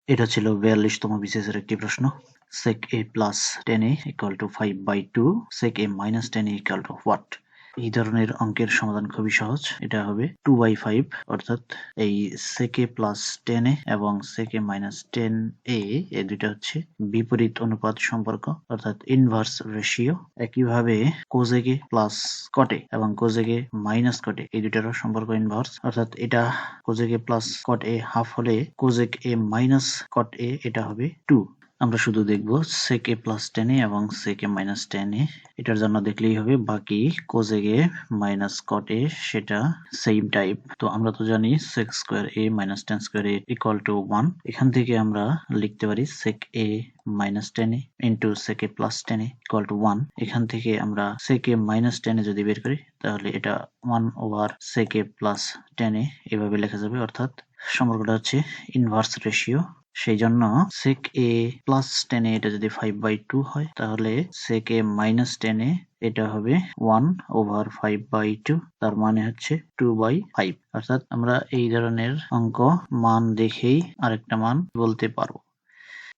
এটা ছিল 42তম বিসিএস এর একটি প্রশ্ন। sec a plus 10a equal to 5/2 sec a minus 10a equal to what? এই ধরনের অঙ্কের সমাধান খুবই সহজ। এটা হবে 2/5, অর্থাৎ এই sec a plus 10a এবং sec a minus 10a এই দুইটা হচ্ছে বিপরীত অনুপাত সম্পর্ক, অর্থাৎ ইনভার্স রেশিও। একইভাবে cosec a plus cot a এবং cosec a minus cot a এই দুইটারও সম্পর্ক ইনভার্স, অর্থাৎ এটা cosec a plus cot a half হলে cosec a minus cot a এটা হবে 2। আমরা শুধু দেখব sec a plus 10a এবং sec a minus 10a, এটার জন্য দেখলেই হবে। বাকি cosec a minus cot a সেটা সেম টাইপ। তো আমরা তো জানি sec square a minus tan square a equal to 1। এখান থেকে আমরা লিখতে পারি sec a minus 10a into sec a plus 10a equal to 1। এখান থেকে আমরা sec a minus 10a যদি বের করি তাহলে এটা 1 over sec a plus 10a এভাবে লেখা যাবে, অর্থাৎ সম্পর্কটা হচ্ছে ইনভার্স রেশিও। সেই জন্য sec a plus 10a এটা যদি 5/2 হয় তাহলে sec a minus 10a এটা হবে 1 over 5/2, তার মানে হচ্ছে 2/5। অর্থাৎ আমরা এই ধরনের অঙ্ক মান দেখেই আরেকটা মান বলতে পারবো।